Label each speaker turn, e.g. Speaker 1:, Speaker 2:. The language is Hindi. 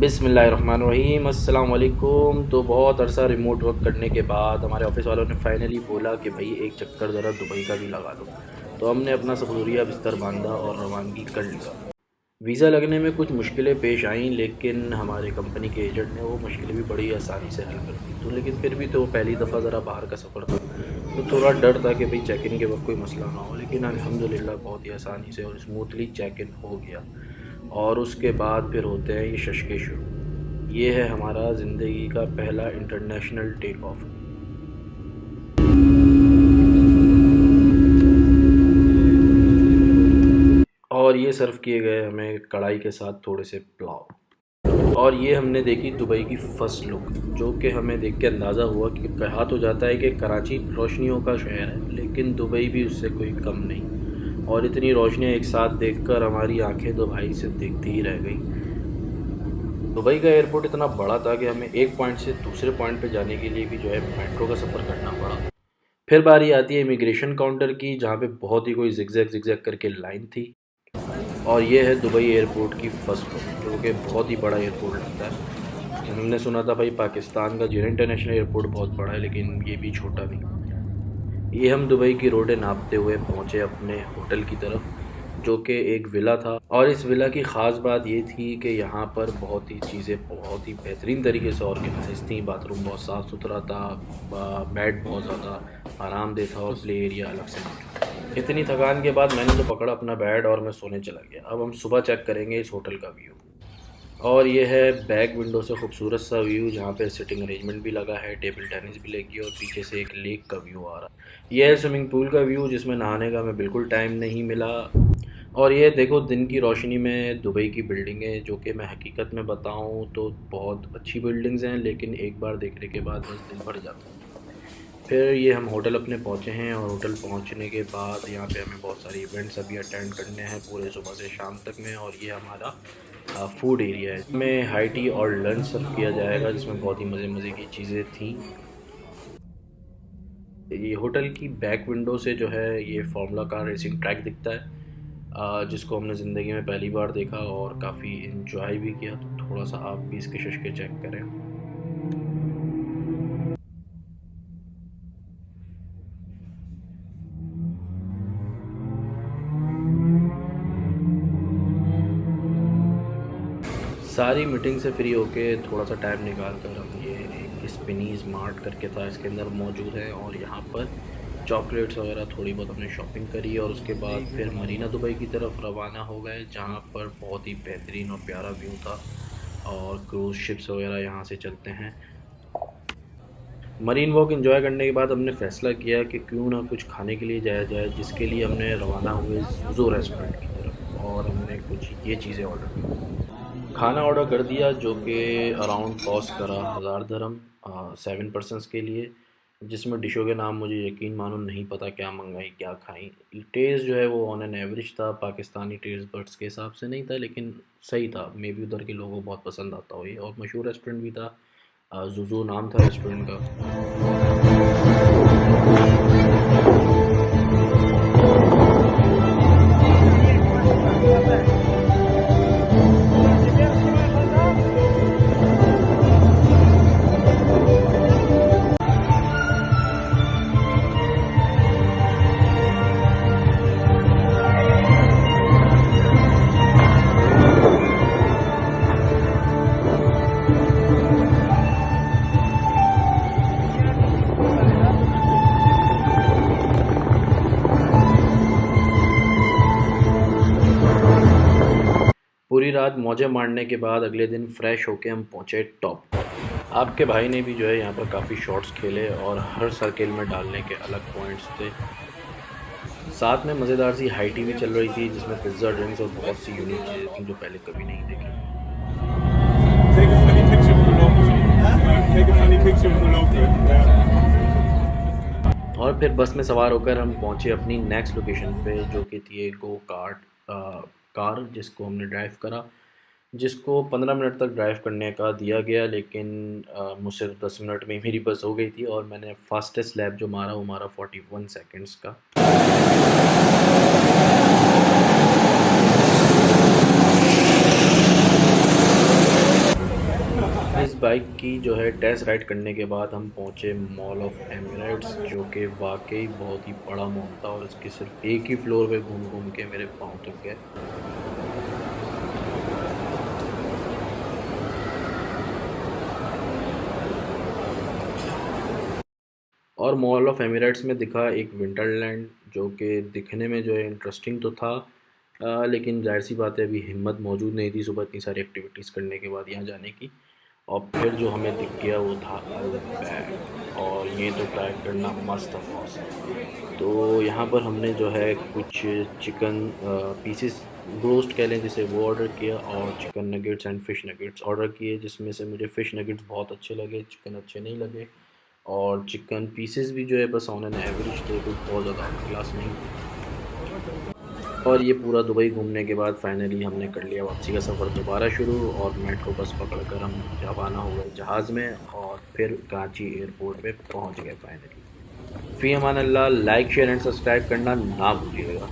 Speaker 1: बिस्मिल्लाहिर्रहमानिर्रहीम अस्सलाम वालेकुम। तो बहुत अरसा रिमोट वर्क करने के बाद हमारे ऑफ़िस वालों ने फ़ाइनली बोला कि भाई एक चक्कर ज़रा दुबई का भी लगा दो। तो हमने अपना सफ़रूरिया बिस्तर बांधा और रवानगी कर लिया। वीज़ा लगने में कुछ मुश्किलें पेश आईं, लेकिन हमारे कंपनी के एजेंट ने वो मुश्किलें भी बड़ी आसानी से हल कर दी। तो लेकिन फिर भी तो पहली दफ़ा ज़रा बाहर का सफ़र था, तो थोड़ा डर था कि भाई चेक इन के वक्त कोई मसला ना हो, लेकिन अल्हम्दुलिल्लाह बहुत ही आसानी से और स्मूथली चेक इन हो गया। और उसके बाद फिर होते हैं ये शश शुरू। ये है हमारा ज़िंदगी का पहला इंटरनेशनल टेक ऑफ। और ये सर्व किए गए हमें कढ़ाई के साथ थोड़े से पुलाव। और ये हमने देखी दुबई की फ़र्स्ट लुक, जो कि हमें देख के अंदाज़ा हुआ कि कहा तो जाता है कि कराची रोशनियों का शहर है, लेकिन दुबई भी उससे कोई कम नहीं। और इतनी रोशनियाँ एक साथ देखकर हमारी आंखें तो भाई से देखती ही रह गई। दुबई का एयरपोर्ट इतना बड़ा था कि हमें एक पॉइंट से दूसरे पॉइंट पे जाने के लिए भी जो है मेट्रो का सफ़र करना पड़ा। फिर बारी आती है इमिग्रेशन काउंटर की, जहाँ पे बहुत ही कोई जिगजैग जिगजैग करके लाइन थी। और ये है दुबई एयरपोर्ट की फ़र्स्ट फ्लोर, जो कि बहुत ही बड़ा एयरपोर्ट लगता है। हमने सुना था भाई पाकिस्तान का जिना इंटरनेशनल एयरपोर्ट बहुत बड़ा है, लेकिन ये भी छोटा नहीं। ये हम दुबई की रोडें नापते हुए पहुँचे अपने होटल की तरफ, जो कि एक विला था। और इस विला की ख़ास बात ये थी कि यहाँ पर बहुत ही चीज़ें बहुत ही बेहतरीन तरीके से ऑर्गेनाइज थी। बाथरूम बहुत साफ़ सुथरा था, बेड बहुत ज़्यादा आरामदेह था और प्ले एरिया अलग से था। इतनी थकान के बाद मैंने तो पकड़ा अपना बेड और मैं सोने चला गया। अब हम सुबह चेक करेंगे इस होटल का व्यू। और ये है बैक विंडो से खूबसूरत सा व्यू, जहाँ पे सिटिंग अरेंजमेंट भी लगा है, टेबल टेनिस भी लगी है और पीछे से एक लेक का व्यू आ रहा है। यह है स्विमिंग पूल का व्यू, जिसमें नहाने का हमें बिल्कुल टाइम नहीं मिला। और ये देखो दिन की रोशनी में दुबई की बिल्डिंगें, जो कि मैं हकीकत में बताऊं तो बहुत अच्छी बिल्डिंग्स हैं, लेकिन एक बार देखने के बाद बस दिल भर जाता है। फिर ये हम होटल अपने पहुंचे हैं और होटल पहुंचने के बाद यहाँ पे हमें बहुत सारे इवेंट्स अभी अटेंड करने हैं पूरे सुबह से शाम तक में। और ये हमारा फूड एरिया है, इसमें हाई टी और लंच सर्व किया जाएगा, जिसमें बहुत ही मज़े मज़े की चीज़ें थी। ये होटल की बैक विंडो से जो है ये फार्मूला कार रेसिंग ट्रैक दिखता है, जिसको हमने ज़िंदगी में पहली बार देखा और काफ़ी इन्जॉय भी किया। तो थोड़ा सा आप भी इसके शश चेक करें। सारी मीटिंग से फ्री होके थोड़ा सा टाइम निकाल कर हम ये एक स्पिनीज़ मार्ट करके था, इसके अंदर मौजूद है। और यहाँ पर चॉकलेट्स वगैरह थोड़ी बहुत हमने शॉपिंग करी और उसके बाद फिर मरीना दुबई की तरफ रवाना हो गए, जहाँ पर बहुत ही बेहतरीन और प्यारा व्यू था। और क्रूज़ शिप्स वगैरह यहाँ से चलते हैं। मरीन वॉक एंजॉय करने के बाद हमने फ़ैसला किया कि क्यों ना कुछ खाने के लिए जाया जाए, जिसके लिए हमने रवाना हुए ज़ूज़ो रेस्टोरेंट की तरफ और हमने कुछ ये चीज़ें ऑर्डर की। खाना ऑर्डर कर दिया, जो कि अराउंड कॉस्ट करा 1000 दरम 7 पर्सनस के लिए, जिसमें डिशों के नाम मुझे यकीन मानो नहीं पता क्या मंगाई क्या खाई। टेस्ट जो है वो ऑन एन एवरेज था, पाकिस्तानी टेस्ट बड्स के हिसाब से नहीं था, लेकिन सही था। मे बी उधर के लोगों को बहुत पसंद आता हो ये, और मशहूर रेस्टोरेंट भी था। ज़ुज़ो नाम था रेस्टोरेंट का। पूरी रात मौजें मारने के बाद अगले दिन फ्रेश होके हम पहुँचे टॉप। आपके भाई ने भी जो है यहाँ पर काफ़ी शॉट्स खेले और हर सर्किल में डालने के अलग पॉइंट्स थे। साथ में मज़ेदार सी हाई टी भी चल रही थी, जिसमें पिज़्ज़ा, ड्रिंक्स और बहुत सी यूनिक चीज़ें थी जो पहले कभी नहीं देखी। और फिर बस में सवार होकर हम पहुँचे अपनी नेक्स्ट लोकेशन पे, जो कि थी एक गो कार्ट कार, जिसको हमने ड्राइव करा, जिसको 15 मिनट तक ड्राइव करने का दिया गया, लेकिन मुझसे 10 मिनट में ही मेरी बस हो गई थी और मैंने फास्टेस्ट लैप जो मारा वो मारा 41 सेकंड्स का। बाइक की जो है टेस्ट राइड करने के बाद हम पहुँचे मॉल ऑफ एमिरेट्स, जो कि वाक़ई बहुत ही बड़ा मॉल था और इसके सिर्फ एक ही फ्लोर पे घूम-घूम के मेरे पाँव थक गए। और मॉल ऑफ एमिरेट्स में दिखा एक विंटरलैंड, जो कि दिखने में जो है इंटरेस्टिंग तो था, लेकिन ज़ाहिर-सी बात है अभी हिम्मत मौजूद नहीं थी सुबह इतनी सारी एक्टिविटीज़ करने के बाद यहाँ जाने की। और फिर जो हमें दिख गया वो था अल्बैक, और ये तो ट्राई करना मस्त था बॉस। तो यहाँ पर हमने जो है कुछ चिकन पीसेस ब्रोस्ट कह लें जिसे, वो ऑर्डर किया, और chicken nuggets and fish nuggets order किए, जिसमें से मुझे फ़िश नगेट्स बहुत अच्छे लगे, चिकन अच्छे नहीं लगे। और चिकन पीसेस भी जो है बस ऑन एन एवरेज थे, कुछ बहुत ज़्यादा क्लास नहीं थे। और ये पूरा दुबई घूमने के बाद फाइनली हमने कर लिया वापसी का सफ़र दोबारा शुरू, और मेट्रो बस पकड़ कर हम रवाना हो गए जहाज़ में, और फिर कराची एयरपोर्ट पे पहुंच गए finally. Fee Aman Allah, like share and subscribe करना ना भूलिएगा।